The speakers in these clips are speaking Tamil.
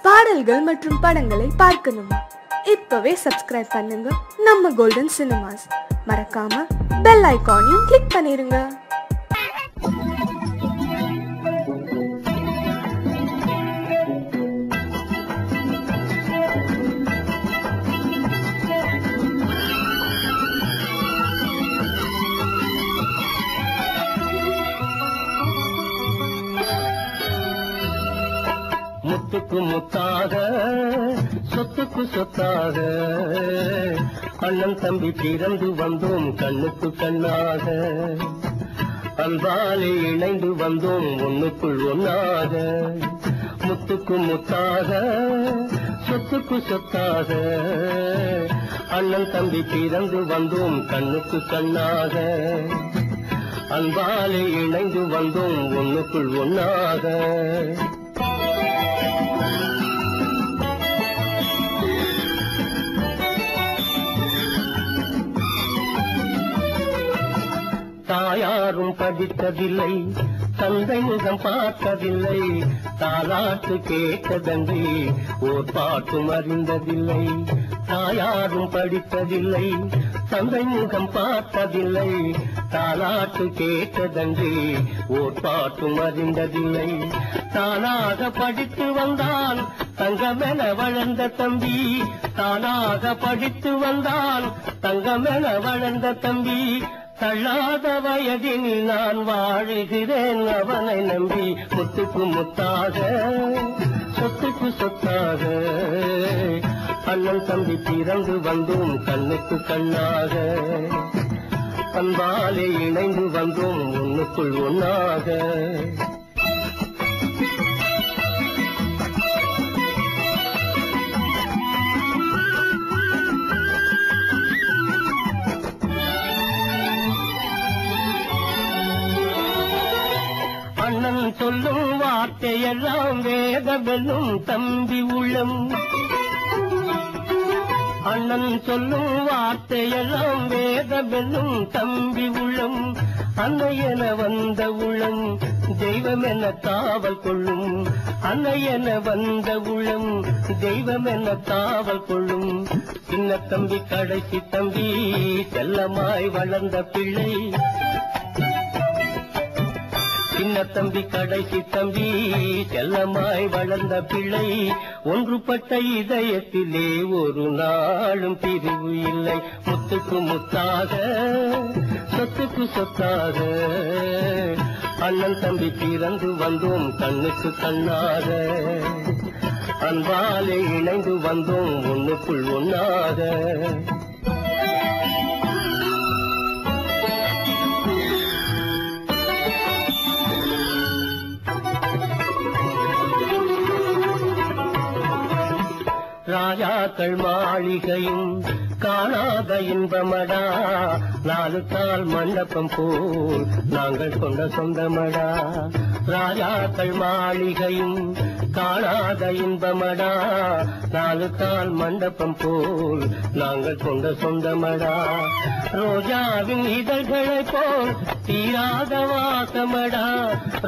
பாடல்கள் மற்றும் படங்களை பார்க்கணுமா? இப்பவே சப்ஸ்கிரைப் பண்ணுங்க நம்ம கோல்டன் சினிமாஸ். மறக்காம பெல் ஐகானையும் கிளிக் பண்ணிருங்க. முத்துக்கு முத்தாக சொத்துக்கு சொத்தாக அண்ணன் தம்பி பிறந்து வந்தோம் கண்ணுக்கு கண்ணாக, அன்பாலே இணைந்து வந்தோம் ஒண்ணுக்குள் ஒன்னாக. முத்துக்கு முத்தாக சொத்துக்கு சொத்தாக அண்ணன் தம்பி பிறந்து வந்தோம் கண்ணுக்கு கண்ணாக, அன்பாலே இணைந்து வந்தோம் ஒண்ணுக்குள் ஒன்னாக. தாயாரும் படித்ததில்லை, தந்தை முகம் பார்த்ததில்லை, தாலாட்டு கேட்டதன்றி ஓர் பாட்டும் அறிந்ததில்லை. தாயாரும் படித்ததில்லை, தந்தை முகம் பார்த்ததில்லை, தாலாட்டு கேட்டதன்றி ஓர் பாட்டும் அறிந்ததில்லை. தானாக படித்து வந்தான் தங்கமென வளர்ந்த தம்பி, தானாக படித்து வந்தான் தங்கமென வளர்ந்த தம்பி. தள்ளாத வயதினில் நான் வாழுகிறேன் அவனை நம்பி. முத்துக்கு முத்தாக சொத்துக்கு சொத்தாக அண்ணன் தம்பி பிறந்து வந்தோம் கண்ணுக்கு கண்ணாக, அன்பாலே இணைந்து வந்தோம் ஒண்ணுக்குள் ஒன்னாக. அண்ணன் சொல்லும் வார்த்தையெல்லாம் வேதமெல்லும் தம்பி உள்ளம், அண்ணன் சொல்லும் வார்த்தையெல்லாம் வேதமெல்லும் தம்பி உள்ளம். அன்னை என வந்த உள்ளம் தெய்வம் என காவல் கொள்ளும், அன்னை என வந்த உள்ளம் தெய்வம் என காவல் கொள்ளும். சின்ன தம்பி கடைசி தம்பி செல்லமாய் வளர்ந்த பிள்ளை, சின்ன தம்பி கடைசி தம்பி செல்லமாய் வளர்ந்த பிள்ளை. ஒன்றுபட்ட இதயத்திலே ஒரு நாளும் பிரிவு இல்லை. முத்துக்கு முத்தாக சொத்துக்கு சொத்தாக அண்ணன் தம்பி பிறந்து வந்தோம் கண்ணுக்கு கண்ணாக, அன்பாலே இணைந்து வந்தோம் ஒண்ணுக்குள் ஒன்னாக. ராஜாக்கள் மாளிகையும் காணாத இன்பமடா, நாலு கால் மண்டபம் போல் நாங்கள் கொண்ட சொந்தமடா. ராஜாக்கள் மாளிகையும் காணாத இன்பமடா, நாலு கால் மண்டபம் போல் நாங்கள் கொண்ட சொந்தமடா. ரோஜாவின் இதழ்களை போல் தீராத வாசமடா,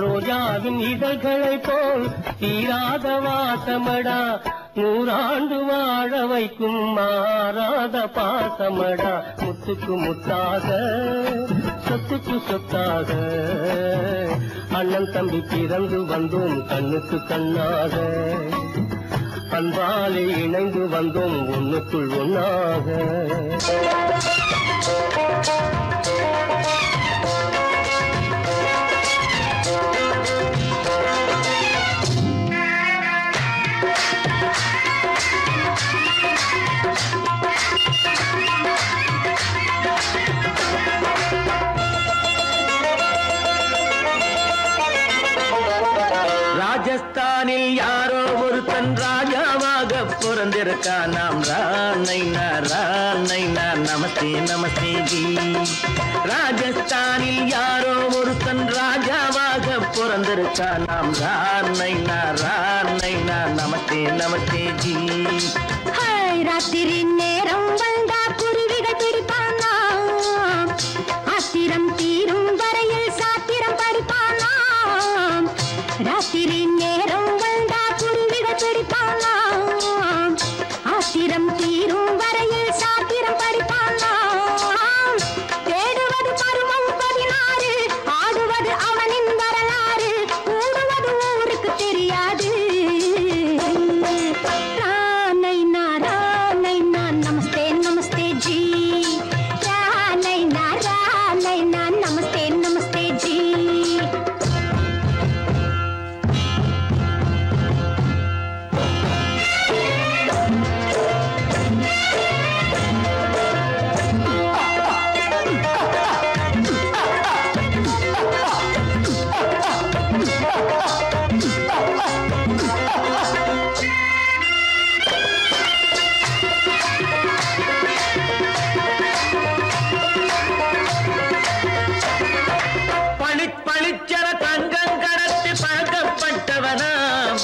ரோஜாவின் இதழ்களை போல் தீராத வாசமடா. நூறாண்டு வாழ வைக்கும் மாறாத பாசமடா. முத்துக்கு முத்தாக சொத்துக்கு சொத்தாக அண்ணன் தம்பி பிறந்து வந்தோம் கண்ணுக்கு கண்ணாக, அன்பாலே இணைந்து வந்தோம் ஒண்ணுக்குள் ஒன்னாக. ராஜஸ்தானில் யாரோ ஒருத்தன் ராஜாவாக பிறந்திருக்கான். நாம் ராணைனா நமஸ்தே நமஸ்தே ஜி. ராஜஸ்தானில் யாரோ ஒருத்தன் ராஜாவாக பிறந்திருக்கான். நாம் ராணைனா நமஸ்தே நமஸ்தே ஜி. ராத்திரி நேரம் வந்தா குருவிகள் பிடிப்பானா, ஆத்திரம் தீரும் வரையில் சாத்திரம் படிப்பானா. ராத்திரி நேரம் வந்தா குருவிகள் பிடிப்பானா, படிப்பானா ஆத்திரம் தீரும் வரையில் சாத்திரம் படிப்பானா தேடுவது பருவம் 16 ஆடுவது அவனின் வரலாறு கூடுவது ஊருக்கு தெரியாது ரானைனா நமஸ்தே நமஸ்தே ஜி ரானைனா நமஸ்தே நமஸ்தே ஜி பளிச்சர தங்கம் கடத்தி பழக்கப்பட்டவனாம்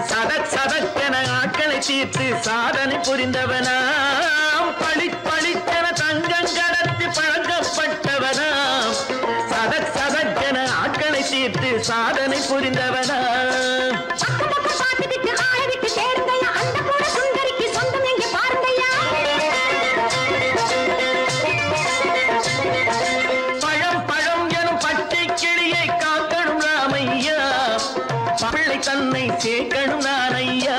சதக்கென ஆட்களை தீர்த்து சாதனை புரிந்தவனாம் பளிச்சர தங்கம் கடத்தி பழக்கப்பட்டவனாம் சதக்கென ஆட்களை தீர்த்து சாதனை புரிந்தவனாம் தன்னை சேர்க்கணும் நான் ஐயா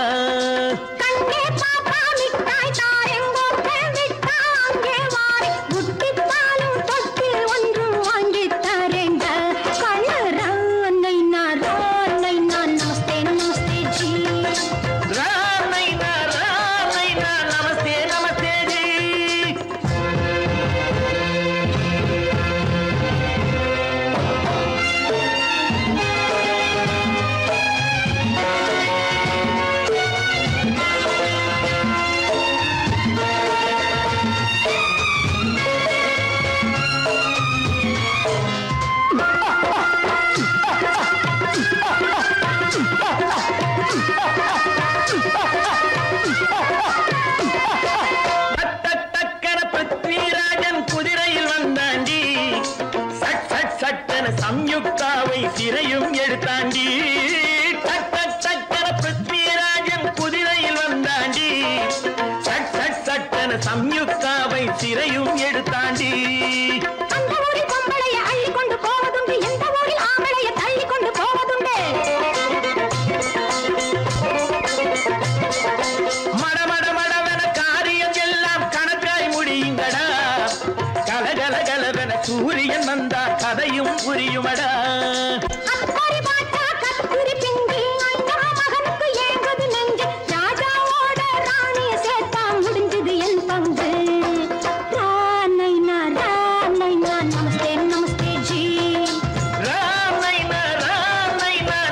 கண்ணே பாப்பா மிட்டாய் தாரெங்கோ விட்டாங்கே வாரி முட்டிப்பாலும் தொட்டு ஒன்று வாங்கி தரேங்க கண்ணரானைனா நமஸ்தே நமஸ்தே ஜி ரானைனா நமஸ்தே நமஸ்தே ஜி சம்யுக்தாவை சிறையும் எடுத்தாண்டி சட்டன பிருத்விராஜன் குதிரையில் வந்தாண்டி சட்டன சம்யுக்தாவை சிறையும் எடுத்தாண்டி அந்த ஊரில் பொம்பளைய அள்ளி கொண்டு போவதுண்டு எந்த ஊரில் ஆம்பளைய தள்ளி கொண்டு போவதுண்டு மடவென காரியம் எல்லாம் கணக்காய் முடியுங்கடா கலகலகலவென சூரியன் வந்தா கதையும் புரியுமடா அக்கறை பாட்டா கத்திரி பிங்கி அந்த மகனுக்கு ஏங்குது நெஞ்சு ராஜாவோட ராணிய சேர்த்தா முடிஞ்சது என் பங்கு ரானைனா நமஸ்தே நமஸ்தே ஜி ரானைனா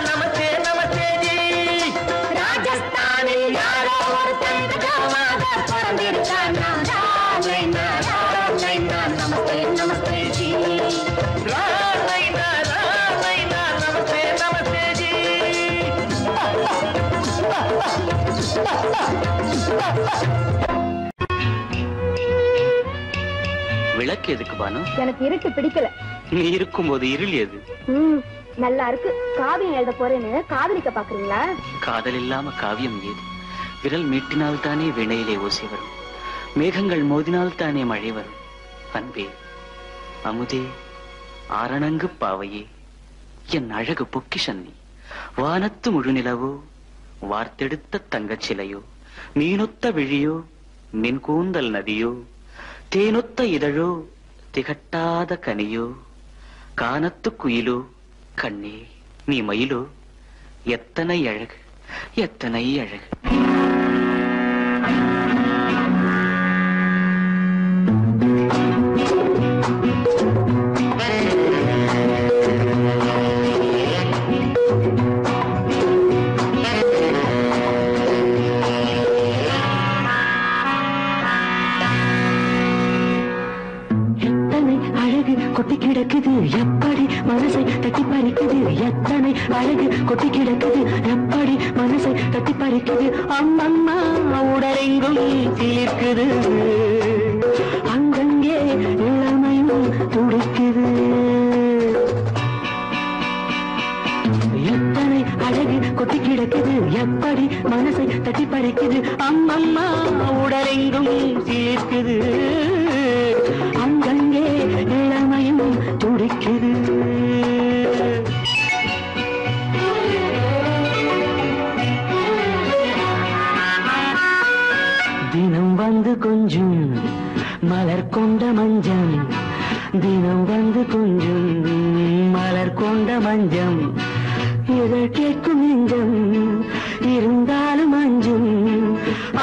நமஸ்தே நமஸ்தே ஜி ராஜஸ்தானில் யாரோ ஒரு தங்கமாக பிறந்திருக்கானா ரானைனா நமஸ்தே நமஸ்தே ஜி ரானைனா நமஸ்தே நமஸ்தே ஜி விளக்கு எதுக்கு பானு? எனக்கு இருட்டு பிடிக்கல. நீ இருக்கும்போது இருள் எது? நல்லா இருக்கு. காவியம் எழுத போறேன்னு காதலிக்க பாக்குறீங்களா? காதல் இல்லாம காவியம் ஏது? விரல் மீட்டினால் தானே வினையிலே ஓசை வரும், மேகங்கள் மோதினால் தானே மழை வரும். அன்பே, அமுதே, ஆரணங்கு பாவையே, என் அழகு பொக்கிஷன்னி, வானத்து முழுநிலவோ, வார்த்தெடுத்த தங்கச் சிலையோ, மீனொத்த விழியோ, நின் கூந்தல் நதியோ, தேனொத்த இதழோ, திகட்டாத கனியோ, கானத்து குயிலோ, கண்ணே நீ மயிலோ, எத்தனை அழகு எத்தனை அழகு. கொட்டி கிடக்குது எப்படி மனசை தட்டி பறிக்குது, எத்தனை அழகு கொட்டி கிடக்குது எப்படி மனசை தட்டி பறிக்குது. அம்மம்மா உடலெங்கும் தீர்க்குது, அங்கங்கே இளமையும் துடிக்குது. எத்தனை அழகு கொட்டி கிடக்குது எப்படி மனசை தட்டி பறிக்குது அம்மம்மா உடலெங்கும் சீர்க்குது அங்கங்கே இளமையும் துடிக்குது தினம் வந்து கொஞ்சம் மலர் கொண்ட மஞ்சம் தினம் வந்து கொஞ்சம் மலர் கொண்ட மஞ்சம் இதழ் கேட்கும் நெஞ்சம் இருந்தாலும் அஞ்சும்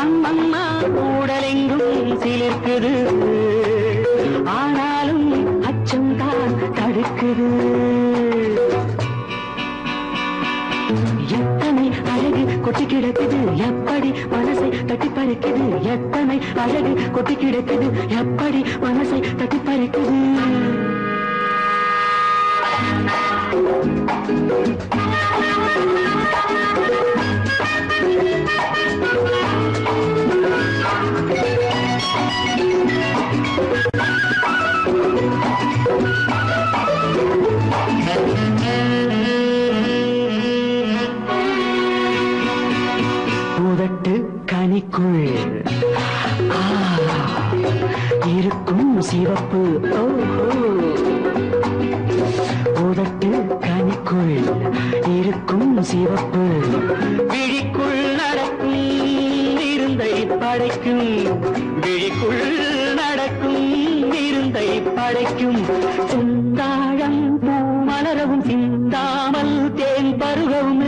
அம்மம்மா உடலெங்கும் சிலிர்க்குது ஆனாலும் அச்சம் தான் தடுக்குது எத்தனை அழகு கொட்டி கிடக்குது எப்படி மனசை தட்டி பறிக்குது எத்தனை அழகு கொட்டி கிடக்குது எப்படி மனசை தட்டி பறிக்குது உதட்டு கனிக்குள் இருக்கும் சிவப்பு உதட்டு கனிக்குள் இருக்கும் சிவப்பு விழிக்குள் நடக்கும் இருந்தை படைக்கும் விழிக்குள் நடக்கும் இருந்தை படைக்கும் செந்தாழம் பூ மலரவும் சிந்தாமல் தேன் பருகவும்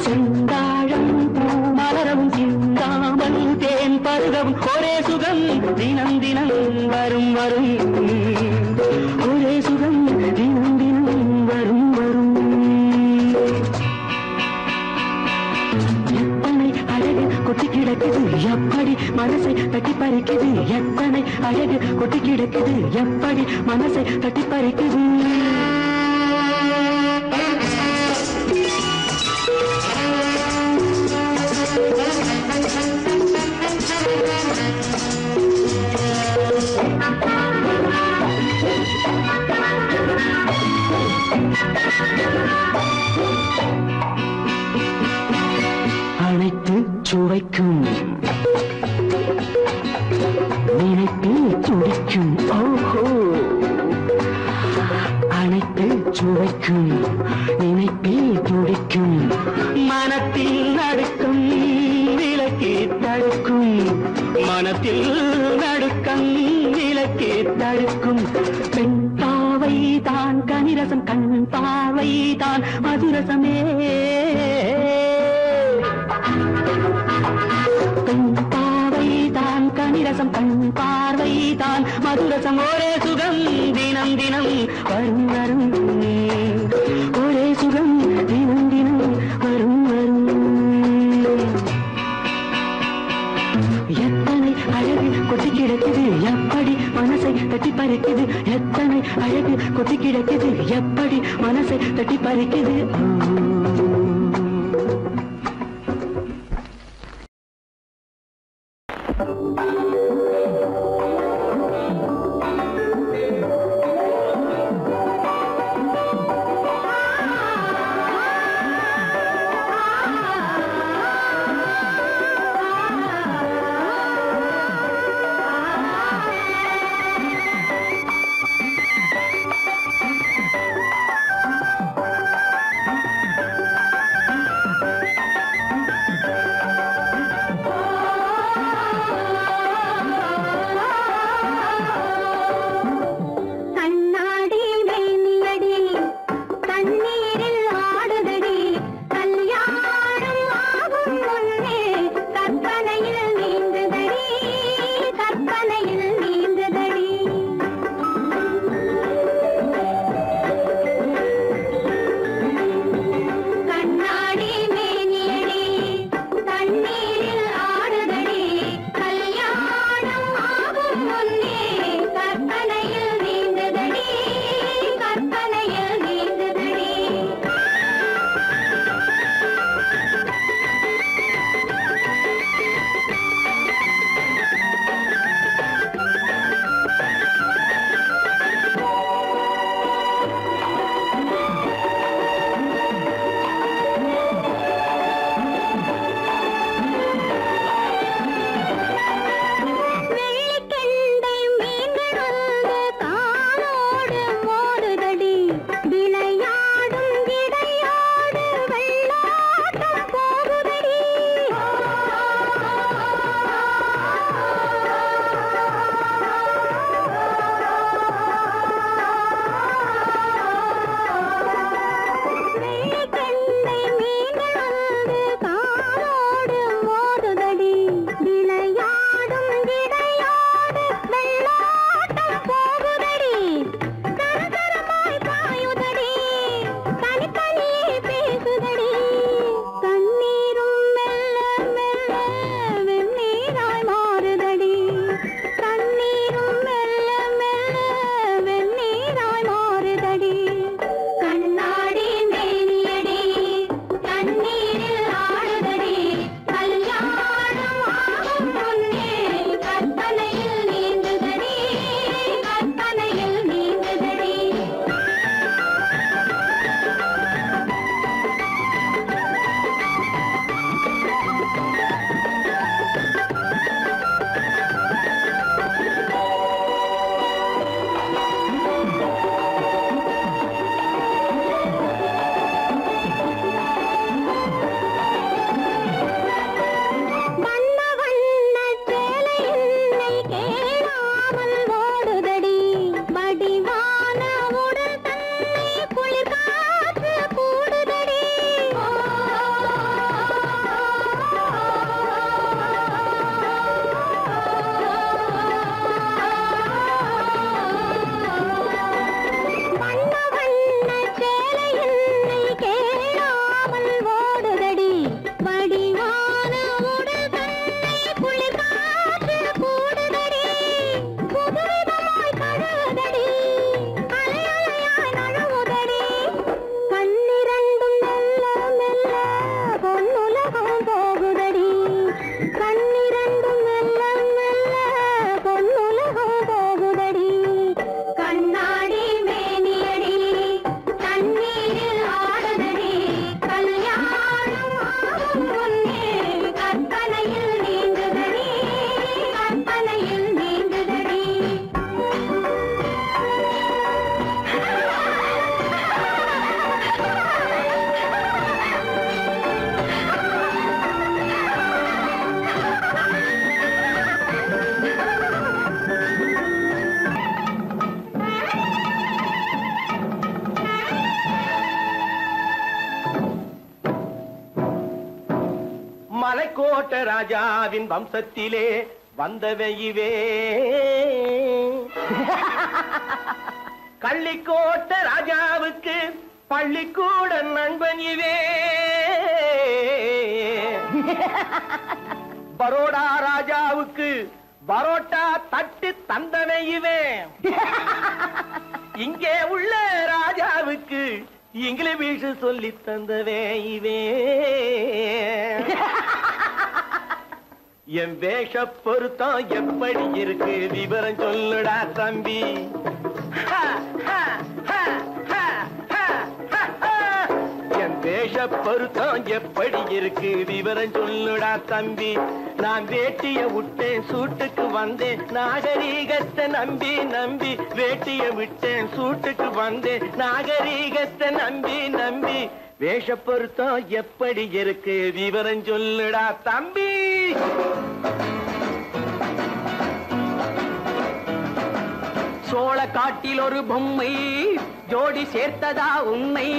செந்தாழம் பூ மலரவும் சிந்தாமல் தேன் பருகவும் ஒரே சுகம் தினம் தினம் வரும் வரும் ஒரே சுகம் தினம் தினம் வரும் வரும் எத்தனை அழகு கொட்டி கிடக்குது எப்படி மனசை தட்டி பறிக்குது எத்தனை அழகு கொட்டி கிடக்குது எப்படி மனசை தட்டி பறிக்குது அனைத்து சுவைக்கும் நினைப்பில் துடிக்கும் ஓஹோ அனைத்து சுவைக்கும் நினைப்பில் துடிக்கும் மனத்தில் நடுக்கும் விலக்கி தடுக்கும் மனத்தில் நடுக்கம் விலக்கி தடுக்கும் பெண் பாவை தான் கனிரசம் கண் பாவை தான் மதுரசமே பெண் பாவை தான் கனிரசம் கண் பார்வை தான் மதுரசம் ஒரே சுகம் தினம் தினம் வரும் வரும் ஒரே சுகம் தினம் தினம் வரும் வரும் எத்தனை அழகு கொட்டி கிடக்குது எப்படி மனசை தட்டி பறிக்குது எத்தனை அழகு கொட்டி கிடக்குது எப்படி மனசை தட்டி பறிக்குது மலைக்கோட்ட ராஜாவின் வம்சத்திலே வந்தவையுவே கள்ளிக்கோட்ட ராஜாவுக்கு பள்ளிக்கூட நண்பன் இவே பரோடா ராஜாவுக்கு பரோட்டா தட்டு தந்தனையுவே இங்கே உள்ள ராஜாவுக்கு இங்கிலீஷ் சொல்லி தந்தவே இவே என் வேஷ பொருத்தம் எப்படி இருக்கு விவரம் சொல்லுடா தம்பி என் வேஷ பொருத்தம் எப்படி இருக்கு விவரம் சொல்லுடா தம்பி நான் வேட்டிய விட்டேன் சூட்டுக்கு வந்தேன் நாகரீகத்தை நம்பி நம்பி வேட்டிய விட்டேன் சூட்டுக்கு வந்தேன் நாகரீகத்தை நம்பி நம்பி வேஷ பொருத்தம் எப்படி இருக்கு விவரம் சொல்லுடா தம்பி சோழ காட்டில் ஒரு பொம்மை ஜோடி சேர்த்ததா உன்னை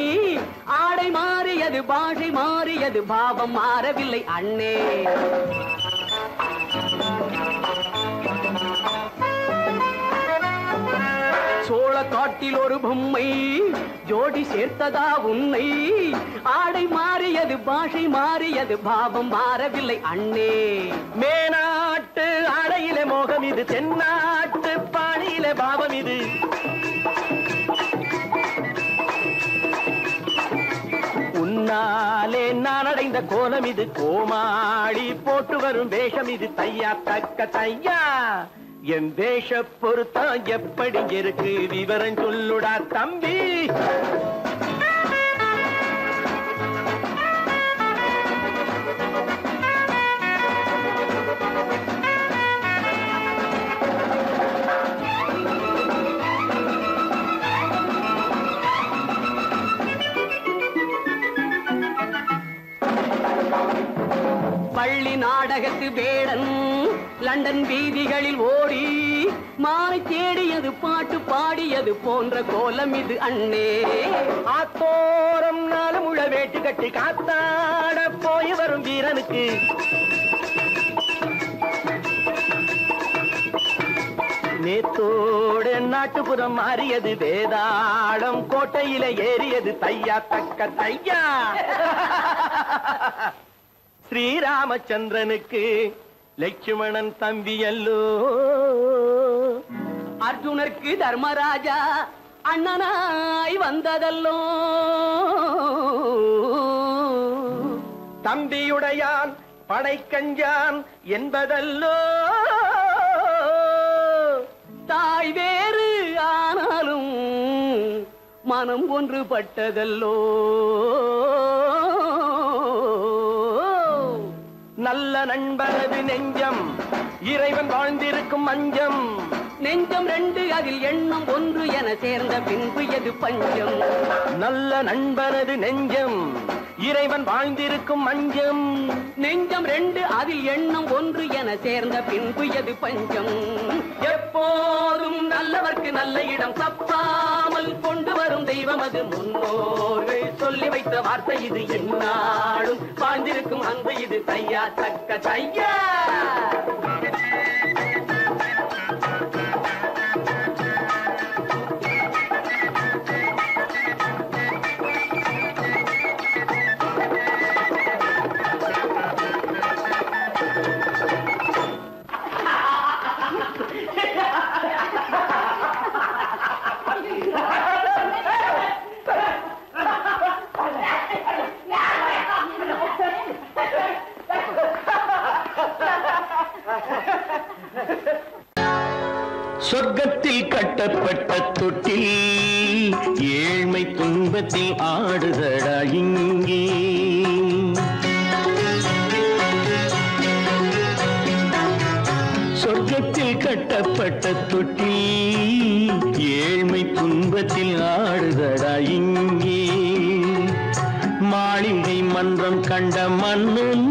ஆடை மாறியது பாஷை மாறியது பாவம் மாறவில்லை அண்ணே சோழ காட்டில் ஒரு பொம்மை ஜோடி சேர்த்ததா உன்னை ஆடை மாறியது பாஷை மாறியது பாவம் மாறவில்லை அண்ணே மேனாட்டு ஆடையிலே மோகம் இது தென்னாட்டு பாணியிலே பாவம் இது உன்னாலே நான் அடைந்த கோலம் இது கோமாளி போட்டு வரும் வேஷம் இது தையா தக்க தையா என் வேஷ பொருத்தம் எப்படி இருக்கு விவரம் சொல்லுடா தம்பி பள்ளி நாடகத்து வேடன் லண்டன் வீதிகளில் ஓடி மாலை தேடியது பாட்டு பாடியது போன்ற கோலம் இது அண்ணே ஆத்தோரம் நாளும் உள்ள வேட்டு கட்டி காத்தாட போய் வரும் வீரனுக்கு நேத்தோடு நாட்டுப்புறம் மாறியது வேதாளம் கோட்டையில ஏறியது தையா தக்க தையா ஸ்ரீராமச்சந்திரனுக்கு லட்சுமணன் தம்பி அல்லோ அர்ஜுனருக்கு தர்மராஜா அண்ணனாய் வந்ததல்லோ தம்பியுடையான் படைக்கஞ்சான் என்பதல்லோ தாய் வேறு ஆனாலும் மனம் ஒன்றுபட்டதல்லோ நல்ல நண்பனது நெஞ்சம் இறைவன் வாழ்ந்திருக்கும் மஞ்சம் நெஞ்சம் ரெண்டு அதில் எண்ணம் ஒன்று என சேர்ந்த பின்பு எது பஞ்சம் நல்ல நண்பனது நெஞ்சம் இறைவன் வாழ்ந்திருக்கும் மஞ்சம் நெஞ்சம் ரெண்டு அதில் எண்ணம் ஒன்று என சேர்ந்த பின்பு எது பஞ்சம் எப்போதும் நல்லவர்க்கு நல்ல இடம் தப்பாமல் கொண்டு வரும் தெய்வம் அது முன்னோர்கள் சொல்லி வைத்த வார்த்தை இது எந்நாளும் வாழ்ந்திருக்கும் அன்பு இது தையா தக்க தையா சொர்க்கத்தில் கட்டப்பட்ட தொட்டில் ஏழ்மை துன்பத்தில் ஆடுதடா இங்கே சொர்க்கத்தில் கட்டப்பட்ட தொட்டில் ஏழ்மை துன்பத்தில் ஆடுதடா இங்கே மாளிகை மன்றம் கண்ட மன்னன்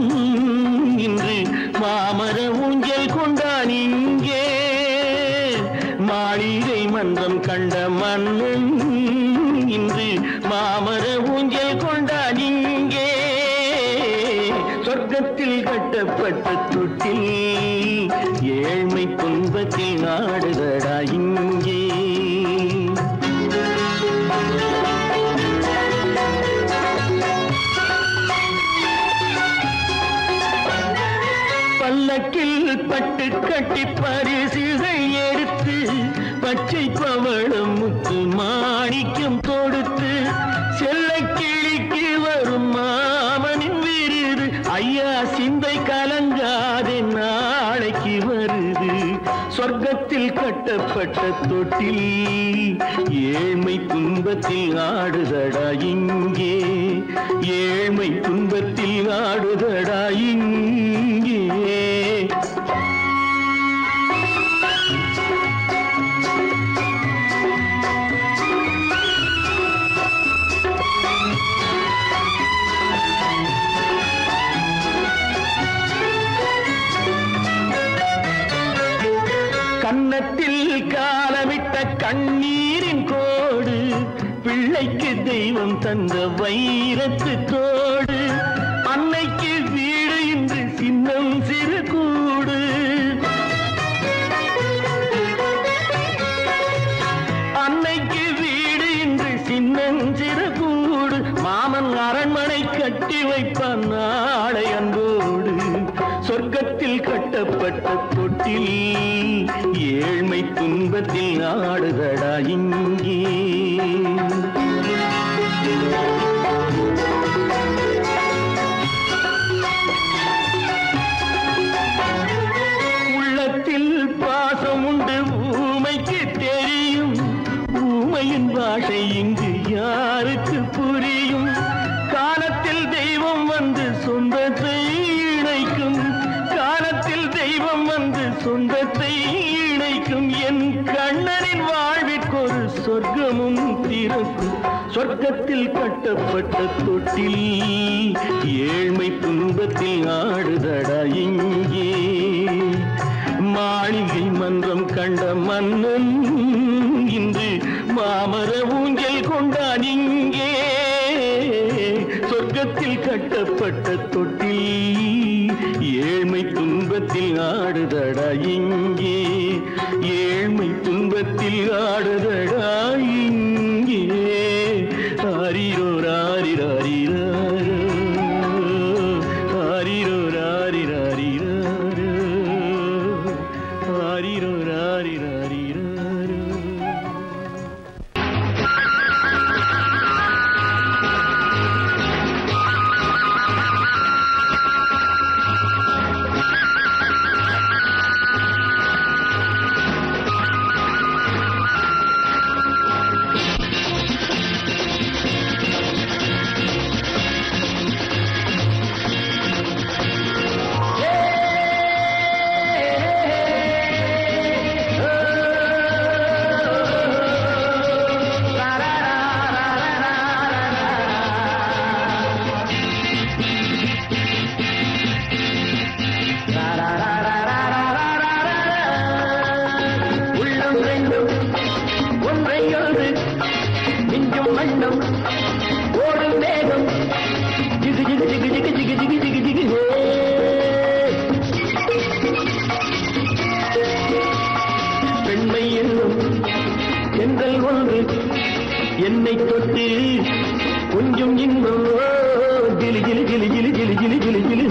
இன்று மாமர ஊஞ்சல் கொண்டான் இங்கே மாளிகை மன்றம் கண்ட மன்னன் இன்று மாமர ஊஞ்சல் கொண்டான் இங்கே சொர்க்கத்தில் கட்டப்பட்ட தொட்டில் ஏழ்மை துன்பத்தில் ஆடுதடா இங்கே. பல்லக்கில் பட்டு கட்டி பரிசுகள் எடுத்து பச்சை பவளம் முத்து மாணிக்கம் கொடுத்து செல்ல கிளிக்கு வரும் மாமனின் விருது ஐயா சிந்தை கலங்காதே நாளைக்கு வருது. சொர்க்கத்தில் கட்டப்பட்ட தொட்டில் ஏழ்மை துன்பத்தில் ஆடுதடா இங்கே. ஏழ்மை துன்பத்தில் ஆடுதடா இங்கே. கன்னத்தில் காலமிட்ட கண்ணீரின் கோடு பிள்ளைக்கு தெய்வம் தந்த வைரத்து தோடு. அன்னைக்கு வீடு இன்று சின்னம் சிறு கூடு. அன்னைக்கு வீடு இன்று சின்னம் சிறு கூடு. மாமன் அரண்மனை கட்டி வைப்பான் நாளை அன்போடு. சொர்க்கத்தில் கட்டப்பட்ட தொட்டில் ஏழ்மை துன்பத்தில் ஆடுதடா இங்கே. உள்ளத்தில் பாசம் உண்டு ஊமைக்கு தெரியும். ஊமையின் பாஷை இங்கு யாருக்கு புரியும்? காலத்தில் தெய்வம் வந்து சொந்தத்தை இணைக்கும். காலத்தில் தெய்வம் வந்து சொந்தத்தை இணைக்கும். என் கண்ணனின் வாழ்விற்கொரு சொர்க்கமும் திறக்கும். சொர்க்கத்தில் கட்டப்பட்ட தொட்டில் ஏழ்மை துன்பத்தில் ஆடுதடா இங்கே. மாளிகை மன்றம் கண்ட மன்னன் இன்று மாமர ஊஞ்சல் கொண்டான் இங்கே. சொர்க்கத்தில் கட்டப்பட்ட தொட்டில் ஏழ்மை துன்பத்தில் ஆடுதடா இங்கே. ஏழ்மை துன்பத்தில் ஆடுதடா இங்கே. ஆரிரோ ராரிராரிரோ ஆரிரோ ராரிராரிரோ ஆரிரோ ராரிராரிரோ. என்னை தொட்டு கொஞ்சம் இன்பம் ஜிலி ஜிலி ஜிலி ஜிலி ஜிலி ஜிலி ஜிலி ஜிலி.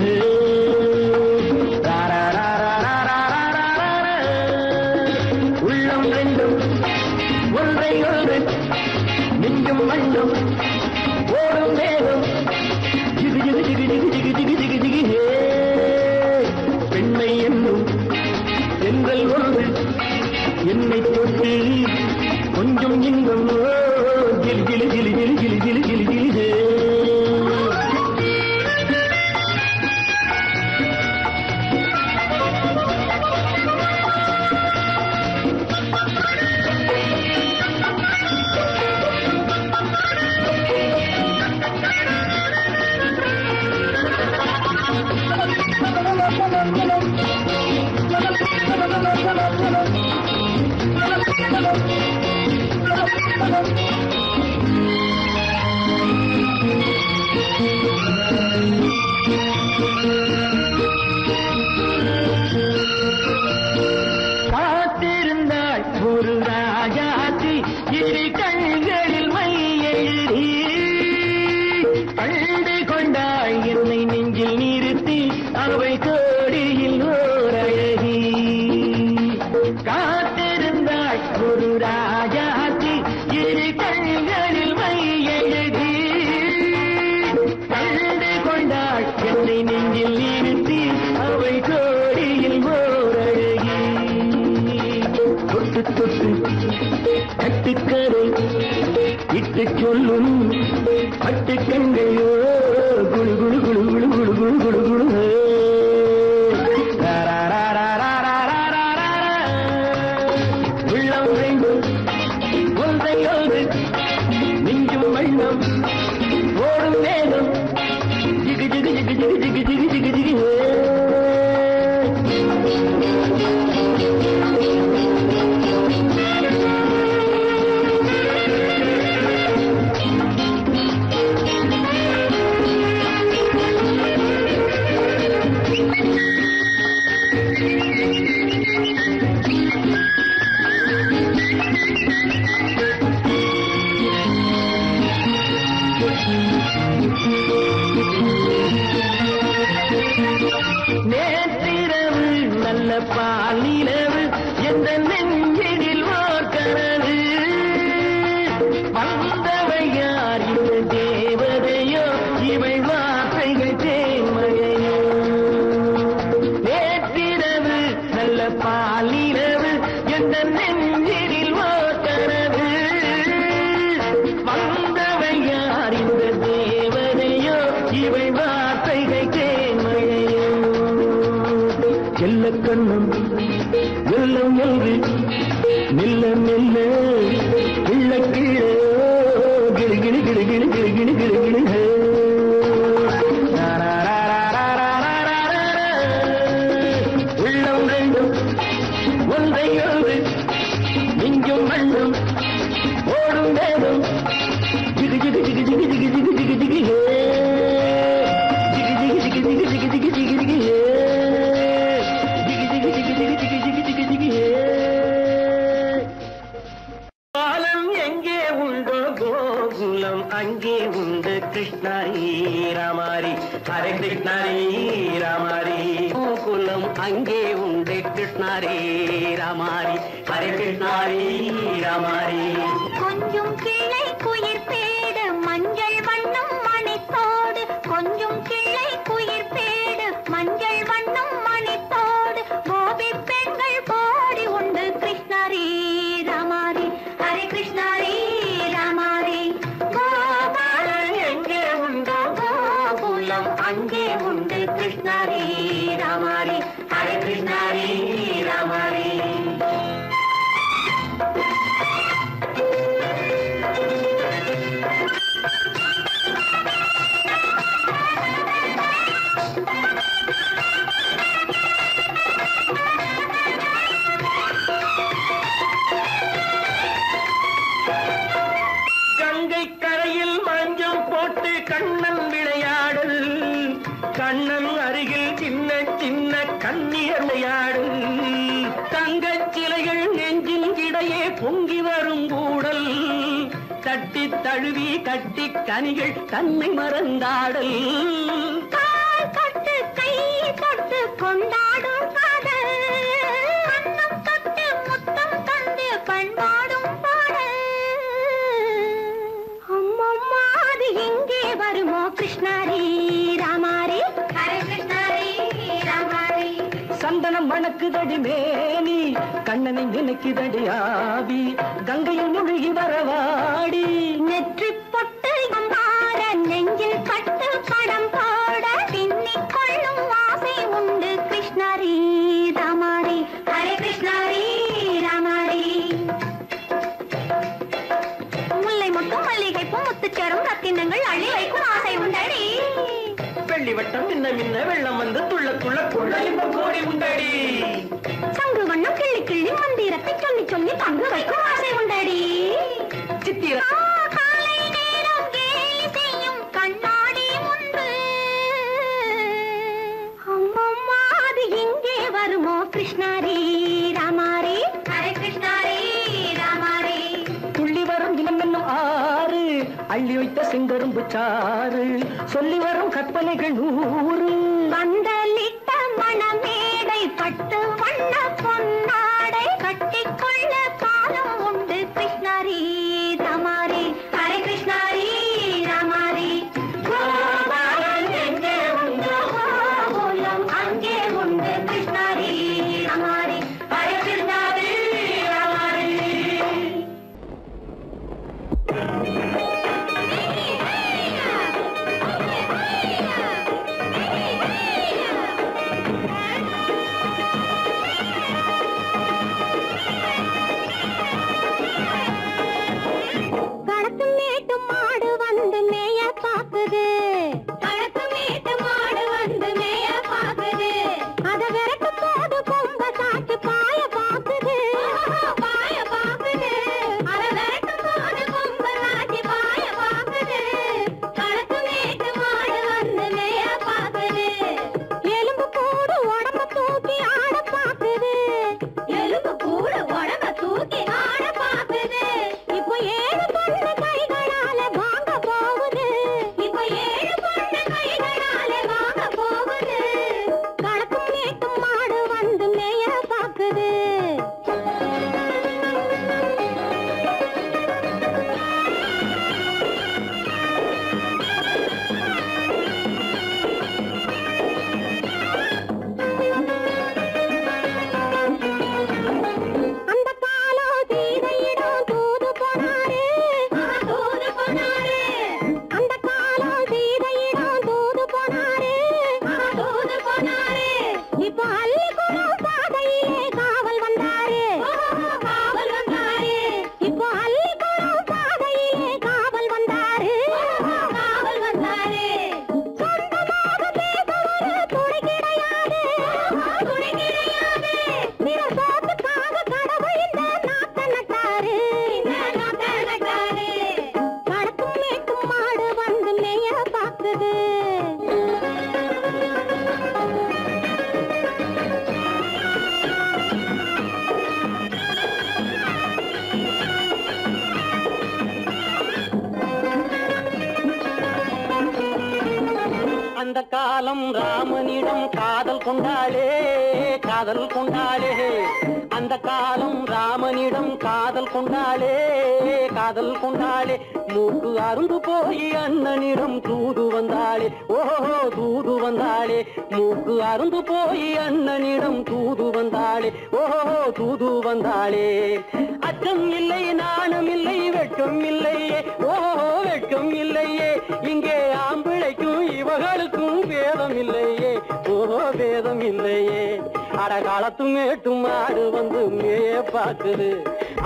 உள்ளம் ரெண்டும் ஒன்றை ஒன்று நெஞ்சும் மண்ணும் ஓடும் வேகம் ஜிகு ஜிகு ஜிகு ஜிகு ஜிகு ஜிகு ஜிகு ஜிகு. பெண்மை என்னும் செங்கல் ஒன்று என்னை தொட்டு கொஞ்சம் இன்பம் ஜிலி ஜிலி ஜிலி ஜிலி ஜிலி ஜிலி ஜிலி ஜிலி. அவை கோடியில் ஓர் அழகி காத்திருந்தாள் ஒரு ராஜாத்தி இரு கண்களில் மை எழுதி கண்டு கொண்டாள் என்னை நெஞ்சில் நிறுத்தி அவை கோடியில் ஓர் அழகி தொட்டு தொட்டு கட்டுக்கரை இட்டு சொல்லும் பட்டு கண்கையோ குழு குழு குழு குழு குழு குழு குழு குழு உள்ளம் வேண்டும் ஒன்றையோடு நெஞ்சும் வண்ணம் ஓடும் வேகம் ஜிகு ஜிகு ஜிகு ஜிகு ஜிகு ஜிகு ஜிகு ஜிகு நேற்றிரவு நல்ல பாலிரவு எந்த நெஞ்சினில் ஓர் கனவு வந்தவை யார் இந்த தேவதையோ இவை வார்த்தைகள் தேன்மழையோ நேற்றிரவு நல்ல பாலிரவு எந்த நெஞ்சினில் ஓர் கனவு வந்தவை யார் இந்த தேவதையோ இவை வார்த்தைகள் தேன்மழையோ செல்ல கண்ணம் வெள்ளம் என்று மெல்ல மெல்ல கிள்ள கிள்ள கிளி கிளி கிளி கிளி கிளி கிளி கிளி கிளி உள்ளம் ரெண்டும் ஒன்றையோடு நெஞ்சும் மண்ணும் ஓடும் வேகம் ஜிகு ஜிகு ஜிகு ஜிகு ஜிகு ஜிகு ஜிகு ஜிகு ஜிகு ஜிகு ஜிகு ஜிகு ஜிகு ஜிகு ஜிகு பாலம் எங்கே உண்டோ கோகுலம் அங்கே உண்டு கிருஷ்ணாரி ராமாரி ஹரே கிருஷ்ணாரி ராமாரி கோகுலம் அங்கே உண்டு கிருஷ்ணாரி ராமாரி ஹரே கிருஷ்ணாரி ராமாரி கொஞ்சம் கிளை குயிர் பேடு மஞ்சள் வண்ணம் மணித்தோடு கொஞ்சம் கிளை குயிர் பேடு மஞ்சள் வண்ணம் மணித்தோடு கோபி பெண்கள் போடி உண்டு கிருஷ்ணாரி ராமாரி ஹரே கிருஷ்ணாரி ராமாரி கோபாலன் எங்கே உண்டோ கோகுலம் அங்கே உண்டு கிருஷ்ணாரி ராமாரி ஹரே கிருஷ்ணாரி ராமாரி கங்கை கரையில் மஞ்சம் போட்டு கண்ணன் விளையாடல் கண்ணன் அருகில் சின்ன சின்ன கண்ணியர் விளையாடல் தங்கச் சிலைகள் நெஞ்சின் இடையே பொங்கி வரும் கூடல் தட்டி தழுவி கட்டி கனிகள் தன்னை மறந்தாடல் கட்டு கை தொட்டு கொண்டாடும் காதல் கண்ணம் தொட்டு முத்தம் தந்து பண்பாடும் பாடல் அம்மம்மா அது எங்கே வருமோ கிருஷ்ணாரி ராமாரி ஹரே கிருஷ்ணாரி ராமாரி சந்தனம் மணக்குதடி மேனி கண்ணனை நினைக்குதடி ஆவி கங்கையில் முழுகி வரவாடி நெற்றி பொட்டு மாற நெஞ்சில் கட்டு படம் போட பின்னிக் கொள்ளும் ஆசை உண்டு கிருஷ்ணாரி ராமாரி ஹரே கிருஷ்ணாரி ராமாரி முல்லை மொட்டும் மல்லிகை பூ முத்துச்சேரும் ரத்தினங்கள் அள்ளி வைக்கும் ஆசை உண்டடி வெள்ளி வட்டம் மின்ன மின்ன வெள்ளம் வந்து துள்ள துள்ள கொள்ள இன்பம் கோடி உண்டடி சங்கு வண்ணம் கிள்ளி கிள்ளி மந்திரத்தை சொல்லி சொல்லி தங்கு வைக்கும் ஆசை உண்டடி சித்திர காலை நேரம் கேலி செய்யும் கண்ணாடி முன்பு அம்மம்மா அது எங்கே வருமோ கிருஷ்ணாரி ராமாரி ஹரே கிருஷ்ணாரி ராமாரி துள்ளி வரும் இனம் என்னும் ஆறு அள்ளி வைத்த செங்கரும்பு சாறு சொல்லி வரும் கற்பனைகள் 100 பந்தலிட்ட மணமேடை பட்டு வண்ண பொன்னாடை கட்டிக்கொள்ள காலம் உண்டு கிருஷ்ணாரி ராமாரி ஹரே கிருஷ்ணாரி ராமாரி கோபாலன் எங்கே உண்டு கோலம் அங்கே உண்டு கிருஷ்ணாரி ராமாரி ஹரே கிருஷ்ணாரி ராமாரி களத்து மேட்டு மாடு வந்து மேய பாக்குது களத்து மேட்டு மாடு வந்து மேய பாக்குது அத விரட்டு போது கொம்ப சாச்சு பாய பாக்குது பாய பாக்குது அத விரட்டு போது கொம்ப சாச்சு பாய பாக்குது களத்து மேட்டு மாடு வந்து மேய பாக்குது எலும்பு கூடு உடம்ப தூக்கி ஆட பாக்குது எலும்பு கூடு உடம்ப தூக்கி ஆட பாக்குது இப்போ ஏழு பொண்ணு கைகளால வாங்க போகுது இப்போ ஏழு பொண்ணு கைகளால வாங்க போகுது களத்தும் மேட்டும் மாடு வந்து மேய பாக்குது அந்த காலம் சீதையிடம் தூது போனாரு தூது போனாரு அந்த காலம் சீதையிடம் தூது போனாரு தூது போனாரு இப்போ அள்ளிக்குளம் பாதையிலே காவல் வந்தாரு காவல் வந்தாரு இப்போ அள்ளிக்குளம் பாதையிலே காவல் வந்தாரு காவல் வந்தாரு சொந்தமாக பேச ஒரு துணை கிடையாது துணை கிடையாது நிற சோத்துக்காக கடவுள் இந்த நாட்டை நட்டாரு இந்த நாட்டை நட்டாரு களத்தும் மேட்டும் மாடு வந்து மேய பாக்குது அந்த காலம் ராமனிடம் காதல் கொண்டாளே காதல் கொண்டாளே அந்த காலம் ராமனிடம் காதல் கொண்டாளே காதல் கொண்டாளே மூக்கு அருந்து போய் அண்ணனிடம் தூது வந்தாளே ஓஹோ தூது வந்தாளே மூக்கு அருந்து போய் அண்ணனிடம் தூது வந்தாளே ஓஹோ தூது வந்தாளே அச்சம் இல்லை நாணம் இல்லை வெட்கம் இல்லையே ஓஹோ வெட்கம் இல்லையே இங்கே ஆம்பிளைக்கும் இவர்களுக்கும் வேதம் இல்லையே ஓஹோ வேதம் இல்லையே அட காலத்து மேட்டும் மாடு வந்து மேய பாக்குது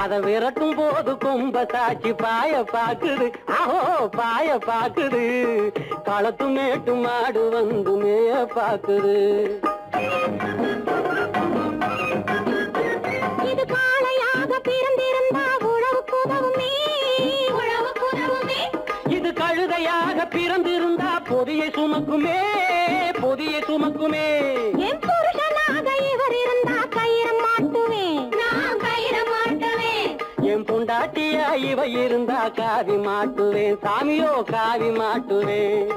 அத விரட்டும் போது கொம்ப சாட்சி பாய பாக்குது ஆஹோ பாய பாக்குது களத்து மேட்டும் மாடு வந்து மேய பாக்குது இது காளையாக பிறந்திருந்தா உழவுக்கு உதவுமே உழவுக்கு உதவுமே இது கழுதையாக பிறந்திருந்தா பொதியை சுமக்குமே பொதியை சுமக்குமே என் புருஷனாக இவர் இருந்தா கயிற மாட்டுவேன் நான் கயிற மாட்டுவேன் என் பொண்டாட்டியா இவ இருந்தா காவி மாட்டுவேன் சாமியோ காவி மாட்டுவேன்